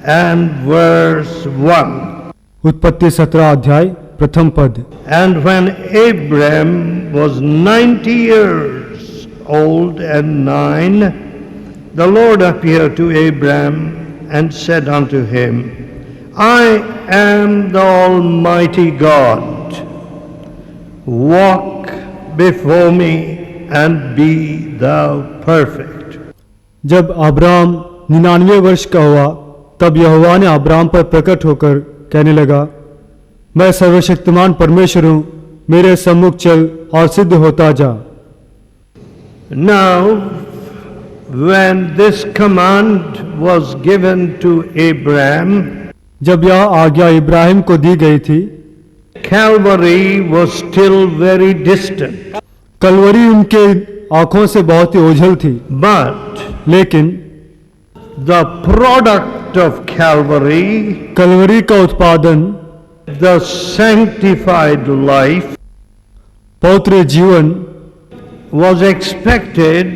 and verse 1. उत्पत्ति 17 अध्याय प्रथम पद। And when Abram was 90 years old and 9, the Lord appeared to Abram and said unto him, I am the Almighty God. Walk before me and be thou perfect. जब Abram 99 वर्ष का हुआ तब यहोवा ने अब्राम पर प्रकट होकर कहने लगा, मैं सर्वशक्तिमान परमेश्वर हूँ, मेरे सम्मुख चल और सिद्ध होता जा। Now, when this command was given to Abraham, जब यह आज्ञा इब्राहिम को दी गई थी, Calvary was still very distant. Kalvari उनके आंखों से बहुत ही ओझल थी, But लेकिन the product of Calvary, Kalvari का उत्पादन, the sanctified life, पवित्र जीवन, was expected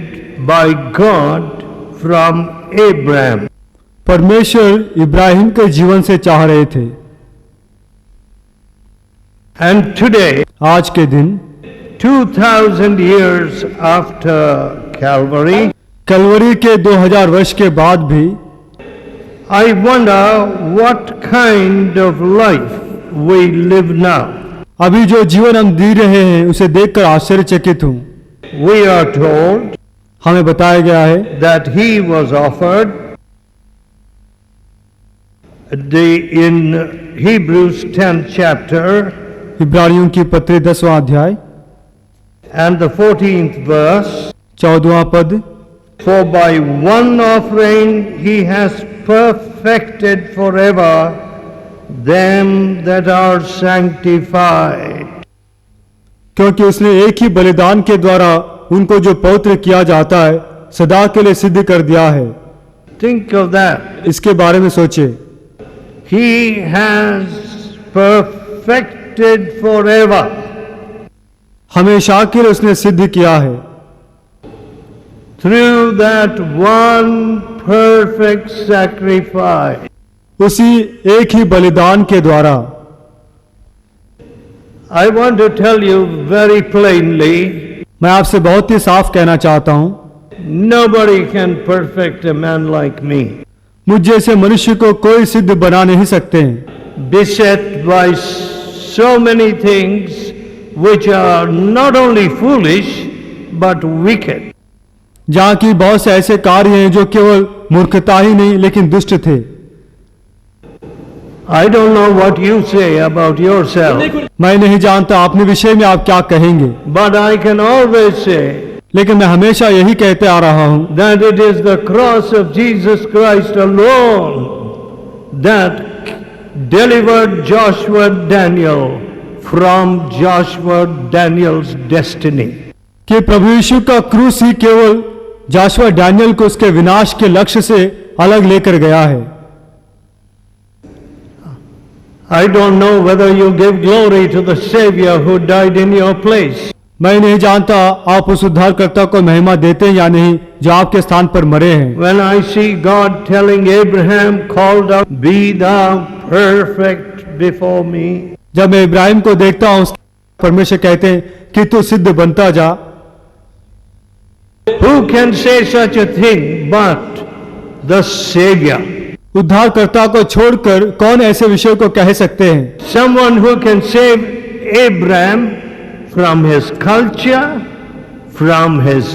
by God from Abraham. परमेश्वर इब्राहिम के जीवन से चाह रहे थे। And today, आज के दिन 2000 years after Calvary, कलवरी के 2000 वर्ष के बाद भी I wonder what kind of life we live now. अभी जो जीवन हम जी रहे हैं उसे देखकर आश्चर्यचकित हूँ। We are told हमें बताया गया है that he was offered in Hebrews 10th chapter इब्रानियों की पत्री 10वां अध्याय and the 14th verse, 14वां पद, for by one offering he has perfected forever them that are sanctified. क्योंकि उसने एक ही बलिदान के द्वारा उनको जो पवित्र किया जाता है सदा के लिए सिद्ध कर दिया है। Think of that. इसके बारे में सोचे। He has perfected forever. हमेशा के लिए उसने सिद्ध किया है Through that one perfect sacrifice. उसी एक ही बलिदान के द्वारा। I want to tell you very plainly, मैं आपसे बहुत ही साफ कहना चाहता हूँ, nobody can perfect a man like me. मुझ जैसे मनुष्य को कोई सिद्ध बना नहीं सकते हैं, Beset by so many things which are not only foolish but wicked. जहाँ की बहुत से ऐसे कार्य हैं जो केवल मूर्खता ही नहीं लेकिन दुष्ट थे। I don't know what you say about yourself, मैं नहीं जानता अपने विषय में आप क्या कहेंगे, but I can always say लेकिन मैं हमेशा यही कहते आ रहा हूँ that it is the cross of Jesus Christ alone that delivered Joshua Daniel from Joshua Daniel's destiny. कि प्रभु यीशु का क्रूस ही केवल जाशुआ डैनियल को उसके विनाश के लक्ष्य से अलग लेकर गया है। I don't know whether you give glory to the Savior who died in your place. मैं नहीं जानता आप उस उद्धारकर्ता को महिमा देते हैं या नहीं जो आपके स्थान पर मरे हैं। When I see God telling Abraham, called out, be thou perfect before me. जब मैं इब्राहिम को देखता हूँ परमेश्वर कहते हैं कि तू सिद्ध बनता जा। Who can say such a thing but the Savior? उद्धारकर्ता को छोड़कर कौन ऐसे विषय को कह सकते हैं? Someone who can save Abraham from his culture, from his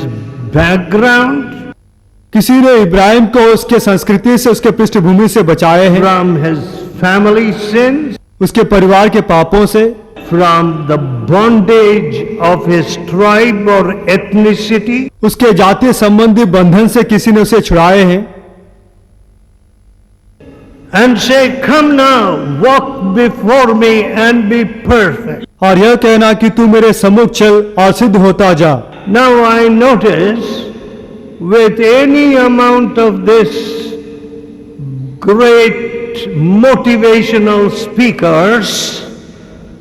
background, किसी ने इब्राहिम को उसके संस्कृति से, उसके पृष्ठभूमि से बचाए हैं, from his family sins, उसके परिवार के पापों से, from the bondage of his tribe or ethnicity, उसके जातीय संबंधी बंधन से किसी ने उसे छुड़ाए हैं and say, come now, walk before me and be perfect. और यह कहना कि तू मेरे सम्मुख चल और सिद्ध होता जा। Now I notice with any amount of this great motivational speakers,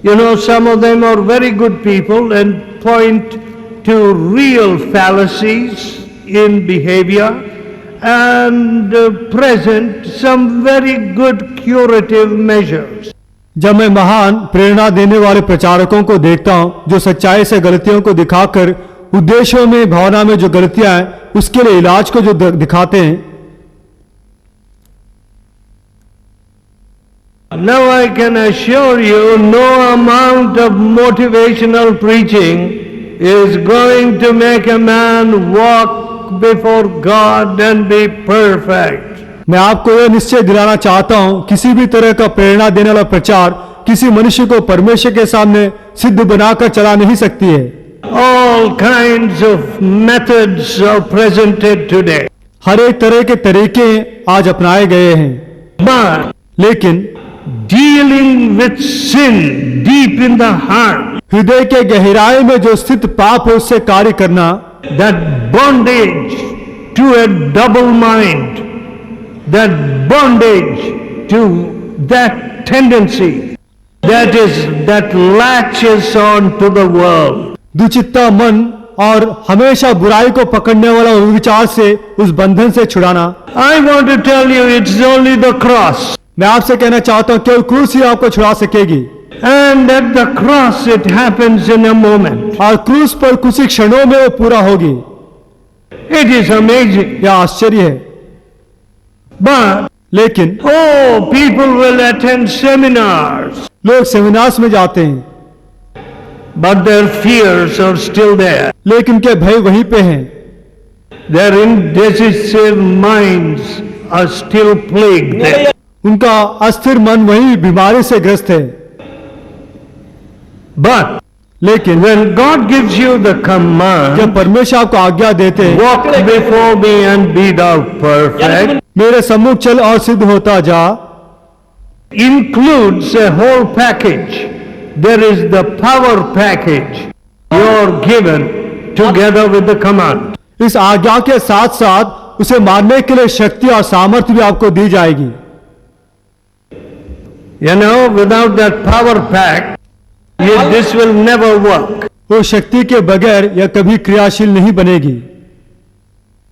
you know, some of them are very good people and point to real fallacies in behavior and present some very good curative measures. जब मैं महान प्रेरणा देने वाले प्रचारकों को देखता हूं जो सच्चाई से गलतियों को दिखाकर उद्देश्यों में भावना में जो गलतियां हैं उसके लिए इलाज को जो दिखाते हैं, now I can assure you no amount of motivational preaching is going to make a man walk before God and be perfect. मैं आपको यह निश्चय दिलाना चाहता हूं किसी भी तरह का प्रेरणा देने वाला प्रचार किसी मनुष्य को परमेश्वर के सामने सिद्ध बनाकर चला नहीं सकती है। All kinds of methods are presented today. हर एक तरह के तरीके आज अपनाए गए हैं, But लेकिन dealing with sin deep in the heart, हृदय के गहराई में जो स्थित पाप है उससे कार्य करना, that bondage to a double mind, that bondage to that tendency that latches on to the world. दुचित्ता मन और हमेशा बुराई को पकड़ने वाला विचार से उस बंधन से छुड़ाना। I want to tell you it's only the cross. मैं आपसे कहना चाहता हूं केवल क्रूस ही आपको छुड़ा सकेगी, And at the cross it happens in a moment. और क्रूस पर कुछ ही क्षणों में वो पूरा होगी। It is amazing. यह आश्चर्य है। But लेकिन people will attend seminars, लोग सेमिनार्स में जाते हैं, but their fears are still there. लेकिन उनके भय वहीं पे हैं। Their indecisive minds are still plagued there. उनका अस्थिर मन वही बीमारी से ग्रस्त है। But लेकिन when God gives you the command, जब परमेश्वर आपको आज्ञा देते हैं, walk before me and be thou perfect, मेरे सम्मुख चल और सिद्ध होता जा, includes a whole package. There is the power package you're given together with the command. इस आज्ञा के साथ साथ उसे मारने के लिए शक्ति और सामर्थ्य भी आपको दी जाएगी। You know, without that power pack, this will never work. वो शक्ति के बगैर यह कभी क्रियाशील नहीं बनेगी।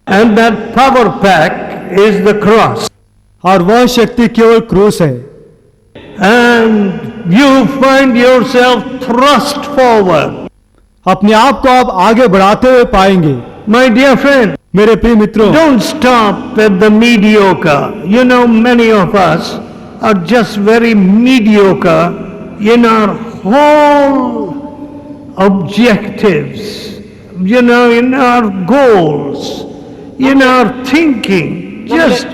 And that power pack is the cross. और वह शक्ति केवल क्रूस है। And you find yourself thrust forward. अपने आप को आप आगे बढ़ाते हुए पाएंगे। My dear friend, मेरे प्रिय मित्रों, don't stop at the mediocre. You know, many of us are just very mediocre in our whole objectives, you know, in our goals, in our thinking. Just,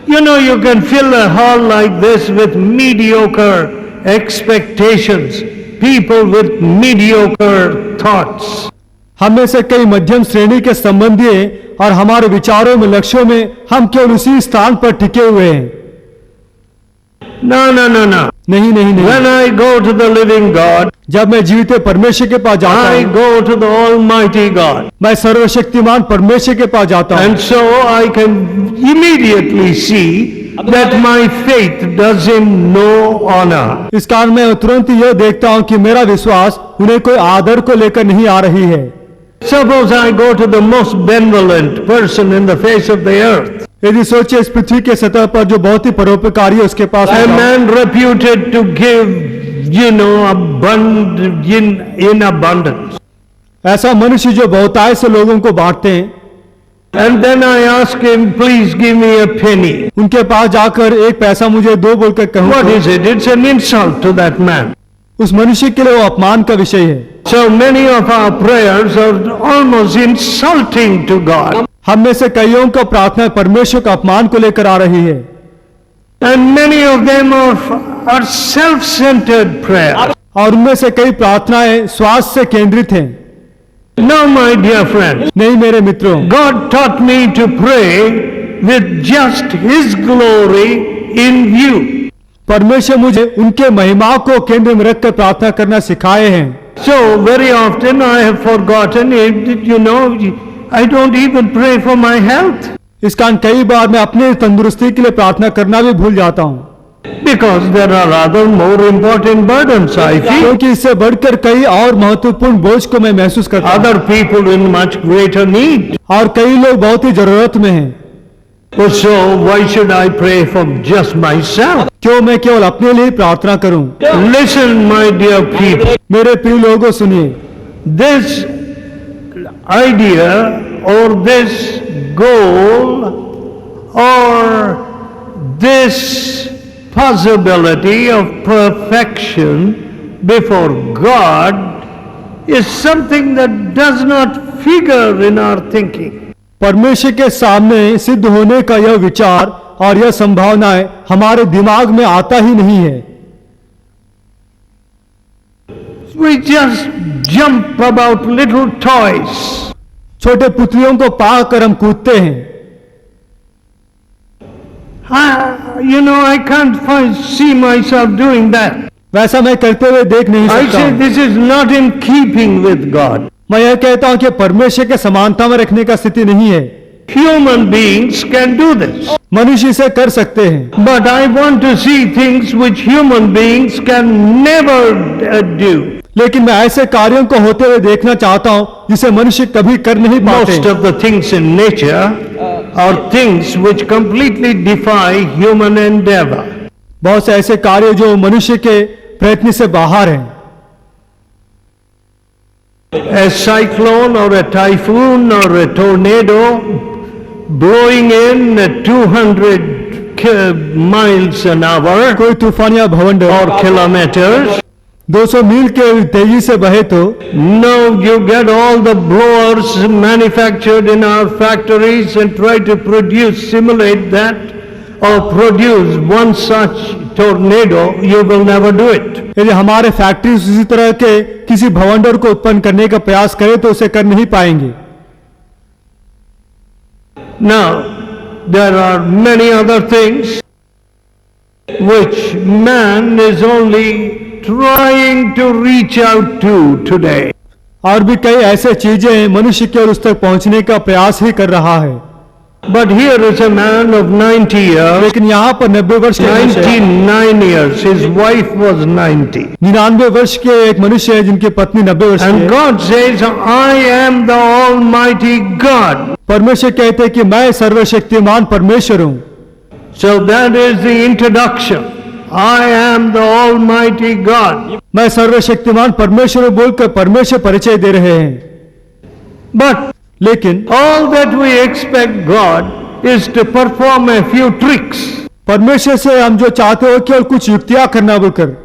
you know, you can fill a hall like this with mediocre expectations, people with mediocre thoughts. हम में से कई मध्यम श्रेणी के संबंधी हैं और हमारे विचारों में, लक्ष्यों में हम केवल उसी स्थान पर टिके हुए हैं। No. नहीं नहीं नहीं। When I go to the living God, जब मैं जीवित परमेश्वर के पास जाता I हूँ, go to the Almighty God. मैं सर्वशक्तिमान परमेश्वर के पास जाता हूँ, And so I can immediately see that my faith does him no honor. इस कारण मैं तुरंत यह देखता हूँ कि मेरा विश्वास उन्हें कोई आदर को लेकर नहीं आ रही है। Suppose I go to the most benevolent person in the face of the earth, यदि सोचिए इस पृथ्वी के सतह पर जो बहुत ही परोपकारी है उसके पास a man reputed to give, you know, in abundance. ऐसा मनुष्य जो बहुतायत से लोगों को बांटते हैं, And then I ask him, please give me a penny. उनके पास जाकर एक पैसा मुझे दो बोलकर कहूँ What तो is it? It's an insult to that man. उस मनुष्य के लिए वो अपमान का विषय है। So many of our prayers are almost insulting to God. हम में से कईयों का प्रार्थना परमेश्वर का अपमान को लेकर आ रही है। And many of them are self-centered prayers. और उनमें से कई प्रार्थनाएं स्वार्थ से केंद्रित हैं। No, my dear friend, नहीं मेरे मित्रों, God taught me to pray with just His glory in view. परमेश्वर मुझे उनके महिमा को केंद्र में रखकर प्रार्थना करना सिखाए हैं। So very often I have forgotten it, you know, I don't even pray for my health. इस कारण कई बार मैं अपने तंदुरुस्ती के लिए प्रार्थना करना भी भूल जाता हूँ, Because there are other more important burdens I feel. क्योंकि इससे बढ़कर कई और महत्वपूर्ण बोझ को मैं महसूस करता हूँ Other people in much greater need. और कई लोग बहुत ही जरूरत में हैं। So why should I pray for just myself? क्यों मैं केवल अपने लिए ही प्रार्थना करूं? Listen, my dear people. मेरे प्रिय लोगों सुनिए, This idea or this goal or this possibility of perfection before God is something that does not figure in our thinking. परमेश्वर के सामने सिद्ध होने का यह विचार और यह संभावनाएं हमारे दिमाग में आता ही नहीं है। We just jump about little toys. छोटे पुतलियों को पाकर हम कूदते हैं। I can't see myself doing that. वैसा मैं करते हुए देख नहीं I सकता say हूं। this is not in keeping with God. मैं यह कहता हूं कि परमेश्वर के समानता में रखने का स्थिति नहीं है। Human beings can do this. मनुष्य इसे कर सकते हैं, But I want to see things which human beings can never do. लेकिन मैं ऐसे कार्यों को होते हुए देखना चाहता हूं जिसे मनुष्य कभी कर नहीं पाते। Most of the things in nature are things which completely defy human endeavor. बहुत से ऐसे कार्य जो मनुष्य के प्रयत्न से बाहर हैं। A cyclone or a typhoon or a tornado blowing in at 200 miles an hour कोई तूफान या भवंडर or kilometers. 200 मील के तेजी से बहे तो Now you get all the blowers manufactured in our factories and try to simulate that or produce one such tornado, you will never do it. यदि हमारे फैक्ट्री उसी तरह के किसी भवंडर को उत्पन्न करने का प्रयास करें तो उसे कर नहीं पाएंगे। Now, there are many other things which man is only trying to reach out to today. और भी कई ऐसे चीजें हैं मनुष्य केवल उस तक पहुंचने का प्रयास ही कर रहा है। But here is a man of 90 years, लेकिन यहाँ पर 90 वर्ष के मनुष्य है। 99 years, his wife was 90. 99 वर्ष के एक मनुष्य है जिनकी पत्नी 90 वर्ष की And है। God says, I am the Almighty God. परमेश्वर कहते हैं कि मैं सर्वशक्तिमान परमेश्वर हूँ। So that is the introduction. I am the Almighty God. मैं सर्वशक्तिमान परमेश्वर हूँ बोलकर परमेश्वर परिचय दे रहे हैं। But लेकिन all that we expect God is to perform a few tricks. परमेश्वर से हम जो चाहते हो केवल कुछ युक्तियां करना बोलकर,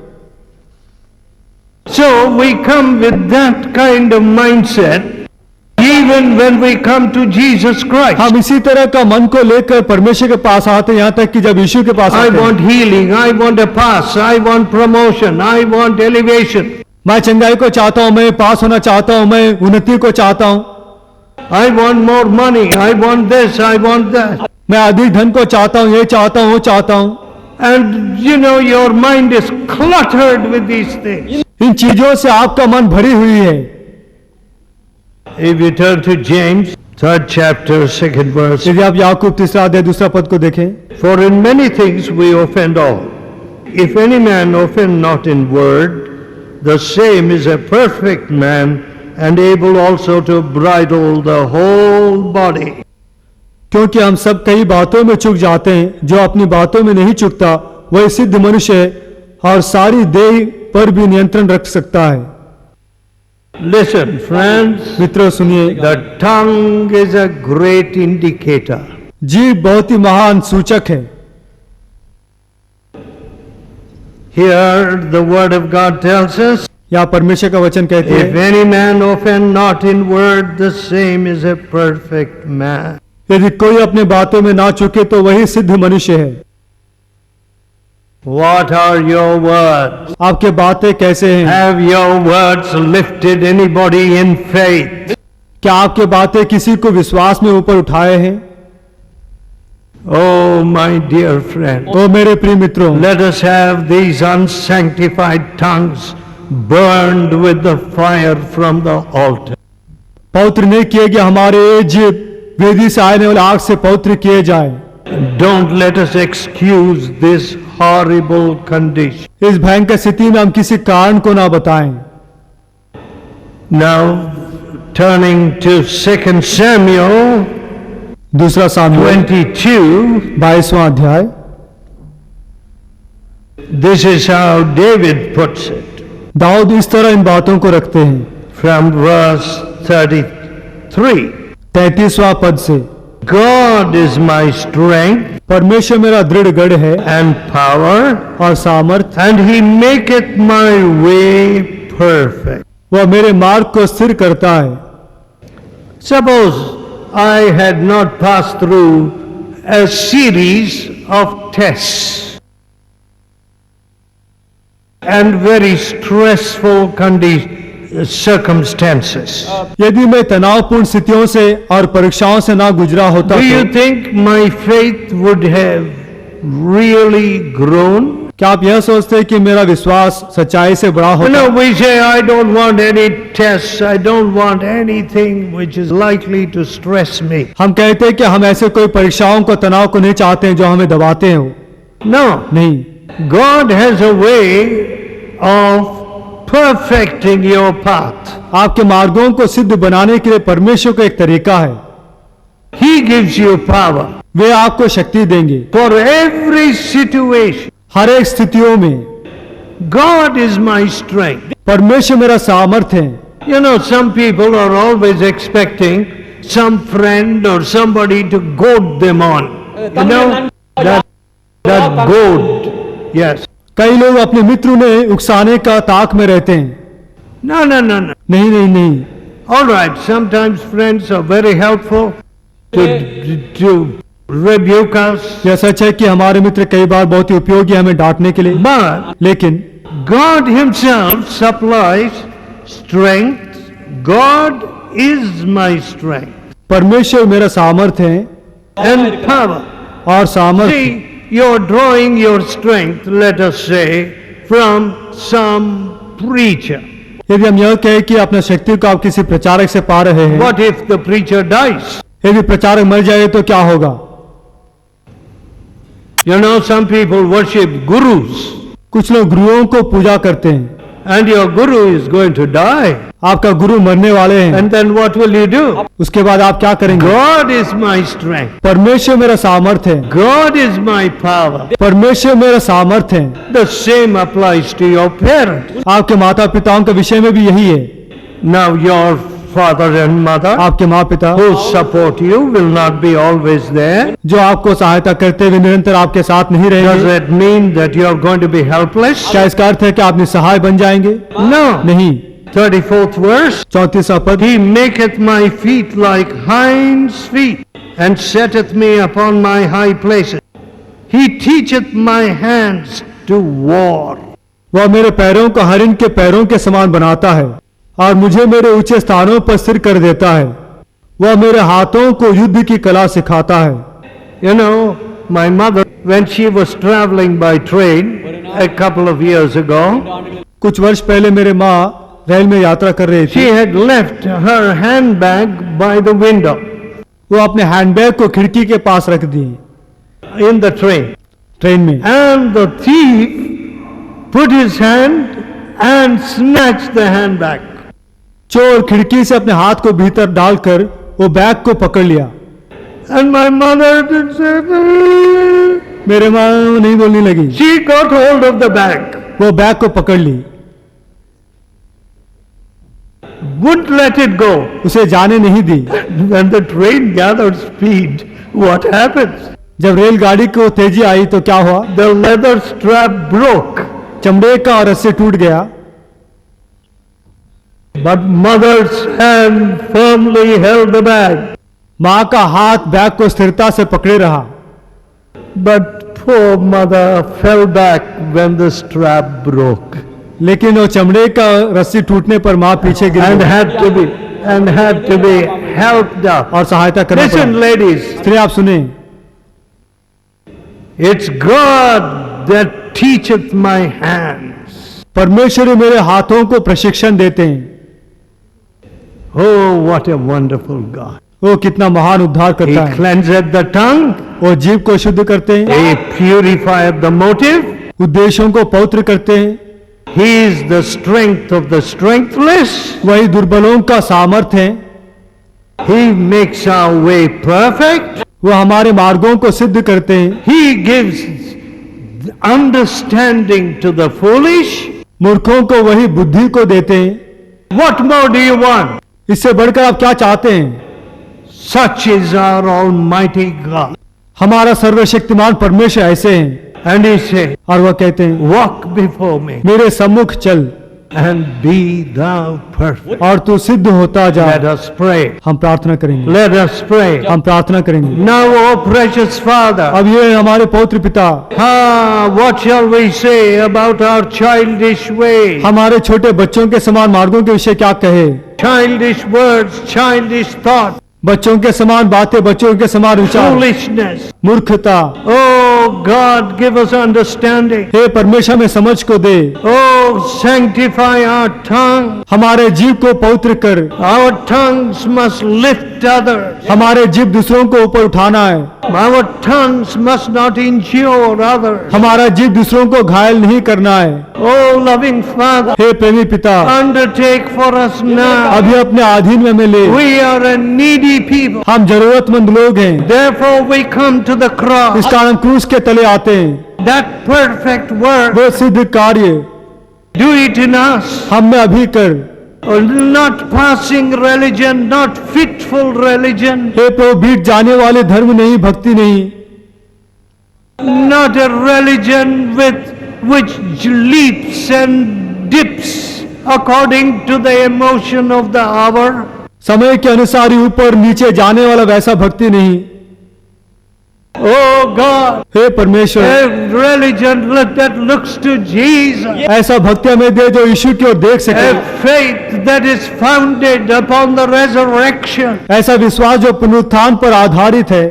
So we come with that kind of mindset even when we come to Jesus Christ. हम इसी तरह का मन को लेकर परमेश्वर के पास आते हैं, यहाँ तक कि जब यीशु के पास I आते हैं, want healing, I want a pass, I want promotion, I want elevation. मैं चंगाई को चाहता हूँ, मैं पास होना चाहता हूँ, मैं उन्नति को चाहता हूँ, I want more money, I want this, I want that. मैं अधिक धन को चाहता हूँ, ये चाहता हूँ, वो चाहता हूँ। And your mind is cluttered with these things. इन चीजों से आपका मन भरी हुई है। If you turn to James, 3rd chapter, 2nd verse. यदि आप याकूब 3 अध्याय 2 पद को देखें, For in many things we offend all. If any man offend not in word, the same is a perfect man, and able also to bridle the whole body. क्योंकि हम सब कई बातों में चूक जाते हैं, जो अपनी बातों में नहीं चूकता वही सिद्ध मनुष्य है और सारी देह पर भी नियंत्रण रख सकता है। Listen, friends, मित्रों सुनिए, the tongue is a great indicator. जीभ बहुत ही महान सूचक है। Here the word of God tells us, यहाँ परमेश्वर का वचन कहते if हैं, any man offend not in word, the same is a perfect man. यदि कोई अपने बातों में ना चूके तो वही सिद्ध मनुष्य है। What are your words? आपके बातें कैसे हैं? Have your words lifted anybody in faith? क्या आपके बातें किसी को विश्वास में ऊपर उठाए हैं? Oh, my dear friend, ओ मेरे प्रिय मित्रों, let us have these unsanctified tongues burned with the fire from the altar. पवित्र नहीं किए गए हमारे ये जीभ वेदी से आने वाले आग से पवित्र किए जाए। Don't let us excuse this horrible condition. इस भयंकर स्थिति में हम किसी कारण को ना बताएं। Now, turning to 2 Samuel, दूसरा सामुएल 22. 22वां अध्याय। This is how David puts it Dawood इस तरह इन बातों को रखते हैं from verse 33. 33वां पद से, God is my strength परमेश्वर मेरा दृढ़ गढ़ है and power, और सामर्थ, and he maketh my way perfect. वह मेरे मार्ग को स्थिर करता है। Suppose I had not passed through a series of tests and very stressful circumstances. यदि मैं तनावपूर्ण स्थितियों से और परीक्षाओं से ना गुजरा होता Do you तो think my faith would have really grown? क्या आप यह सोचते हैं कि मेरा विश्वास सच्चाई से बड़ा You होता? know, we say, I don't want any tests, I don't want anything which is likely to stress me. हम कहते हैं कि हम ऐसे कोई परीक्षाओं को, तनाव को नहीं चाहते हैं जो हमें दबाते हो। No, नहीं, God has a way of perfecting your path. आपके मार्गों को सिद्ध बनाने के लिए परमेश्वर का एक तरीका है। He gives you power वे आपको शक्ति देंगे for every situation. हर एक स्थितियों में। God is my strength. परमेश्वर मेरा सामर्थ्य है। You know, some people are always expecting some friend or somebody to goad them on. You know, that goad. Yes. कई लोग अपने मित्र उन्हें उकसाने का ताक में रहते हैं। No, no, no, no. नहीं नहीं नहीं, All right, sometimes friends are very helpful to rebuke us. यह सच है कि हमारे मित्र कई बार बहुत ही उपयोगी हैं हमें डांटने के लिए, But लेकिन God Himself supplies strength. God is my strength परमेश्वर मेरा सामर्थ्य है and power. और सामर्थ्य। See, you're drawing your strength, let us say, from some preacher. यदि हम यह कहें कि अपना शक्ति को आप किसी प्रचारक से पा रहे हैं, What if the preacher dies? यदि प्रचारक मर जाए तो क्या होगा? You know, some people worship gurus, कुछ लोग गुरुओं को पूजा करते हैं, and your guru is going to die. आपका गुरु मरने वाले हैं, And then what will you do? उसके बाद आप क्या करेंगे? God is my strength. परमेश्वर मेरा सामर्थ्य है, God is my power. परमेश्वर मेरा सामर्थ्य है। The same applies to your parents. आपके माता पिताओं के विषय में भी यही है। Now your father and mother आपके माँ पिता who support you will not be always there. जो आपको सहायता करते हुए निरंतर आपके साथ नहीं Does रहेंगे, that mean that you are going to be helpless? क्या इसका अर्थ है कि आप निसहाय बन जाएंगे? No. नहीं। 34th verse. 34वां पद, He maketh my feet like hinds feet, and setteth me upon my high places. He teacheth my hands to war. वह मेरे पैरों को हरिण के पैरों के समान बनाता है और मुझे मेरे ऊंचे स्थानों पर स्थिर कर देता है। वह मेरे हाथों को युद्ध की कला सिखाता है। You know, my mother, when she was traveling by train a couple of years ago, कुछ वर्ष पहले मेरे माँ रेल में यात्रा कर रही she थी। had left her handbag by the window वो अपने हैंडबैग को खिड़की के पास रख दी in the train. ट्रेन में, And the thief put his hand and snatched the handbag. चोर खिड़की से अपने हाथ को भीतर डालकर वो बैग को पकड़ लिया। And my mother did say, मेरे माँ नहीं बोलने लगी, she got hold of the bag, वो बैग को पकड़ ली, wouldn't let it go. उसे जाने नहीं दी। When the train gathered speed, what happens? जब रेलगाड़ी को तेजी आई तो क्या हुआ? The leather strap broke. चमड़े का रस्सी टूट गया, But mother's hand firmly held the bag. माँ का हाथ बैग को स्थिरता से पकड़े रहा। But poor mother fell back when the strap broke लेकिन वो चमड़े का रस्सी टूटने पर माँ पीछे गिर and गई had to be helped up. और सहायता करना Listen, पड़ा। ladies, स्त्री आप सुने, it's God that teacheth my hands. परमेश्वर मेरे हाथों को प्रशिक्षण देते हैं। Oh, what a wonderful God. वो कितना महान उद्धार He करता है। cleanseth the tongue. वो जीव को शुद्ध करते हैं, He purifieth the motive. उद्देश्यों को पवित्र करते हैं। He is the strength of the strengthless. वही दुर्बलों का सामर्थ्य है। He makes our way perfect. वो हमारे मार्गों को सिद्ध करते हैं। He gives understanding to the foolish. मूर्खों को वही बुद्धि को देते हैं। What more do you want? इससे बढ़कर आप क्या चाहते हैं? Such is our Almighty God. हमारा सर्वशक्तिमान परमेश्वर ऐसे हैं। And He said, और वह कहते हैं, walk before me मेरे सम्मुख चल and be thou perfect. और तू सिद्ध होता जा। Let us pray. हम प्रार्थना करेंगे। Let us pray. हम प्रार्थना करेंगे। Now, O precious Father, अब ये हमारे पवित्र पिता, what shall we say about our childish ways? हमारे छोटे बच्चों के समान मार्गों के विषय क्या कहे? Childish words, childish thoughts, बच्चों के समान बातें, बच्चों के समान विचार, foolishness. मूर्खता। Oh God, give us understanding. हे परमेश्वर में समझ को दे। Oh, sanctify our tongue. हमारे जीव को पवित्र कर। Our tongues must lift others. हमारे जीव दूसरों को ऊपर उठाना है। Our tongues must not injure others. हमारा जीव दूसरों को घायल नहीं करना है। Oh, loving Father, हे प्रेमी पिता, undertake for us now. अभी अपने अधीन में हमें ले। We are a needy people. हम जरूरतमंद लोग हैं, Therefore, we come to the cross. इस कारण क्रूस के तले आते हैं। That perfect work, वो सिद्ध कार्य do it in us. हम में अभी कर। Not passing religion, not fitful religion, हे प्रभु, बीत जाने वाले धर्म नहीं, भक्ति नहीं, not a religion which leaps and dips according to the emotion of the hour. समय के अनुसार ही ऊपर नीचे जाने वाला वैसा भक्ति नहीं। Oh God, हे परमेश्वर, a religion that looks to Jesus, ऐसा भक्ति हमें दे जो यीशु की ओर देख सके। a faith that is founded upon the resurrection. ऐसा विश्वास जो पुनरुत्थान पर आधारित है।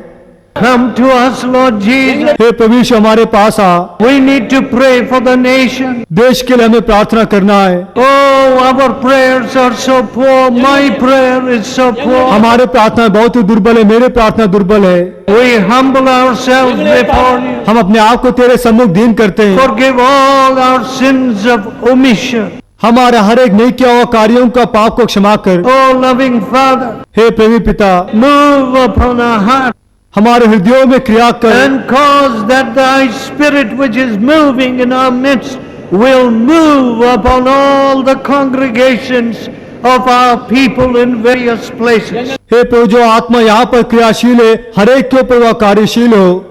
Come to us, Lord Jesus. हे प्रभु यीशु, हमारे पास आ। We need to pray for the nation. देश के लिए हमें प्रार्थना करना है। Oh, our prayers are so poor. My prayer is so poor. हमारे प्रार्थना बहुत ही दुर्बल है, मेरे प्रार्थना दुर्बल है। We humble ourselves before you. हम अपने आप को तेरे सम्मुख दीन करते हैं। Forgive all our sins of omission. हमारे हर एक नहीं किया हुआ कार्यों का पाप को क्षमा कर। Oh, loving Father, हे प्रेमी पिता, move upon our heart हमारे हृदयों में क्रिया कर and cause that thy spirit which is moving in our midst will move upon all the congregations of our people in various places. हे प्रभु, जो आत्मा यहाँ पर क्रियाशील है, हर एक के ऊपर वह कार्यशील हो।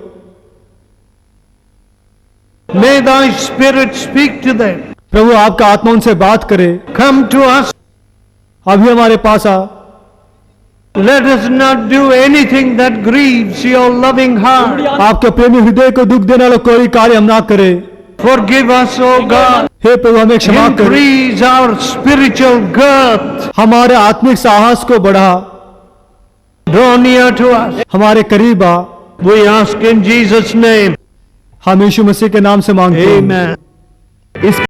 May thy spirit speak to them. प्रभु, आपका आत्मा उनसे बात करे। Come to us. अभी हमारे पास आ। Let us not do anything that grieves your loving heart. आपके प्रेमी हृदय को दुख देने वाला कोई कार्य हम ना करे। Forgive us, O God. हे प्रभु, हमें क्षमा कर। Increase our spiritual girth. हमारे आत्मिक साहस को बढ़ा। Draw near to us. हमारे करीब आ। We ask in Jesus' name. हम यीशु मसीह के नाम से मांगते हैं। Amen. इस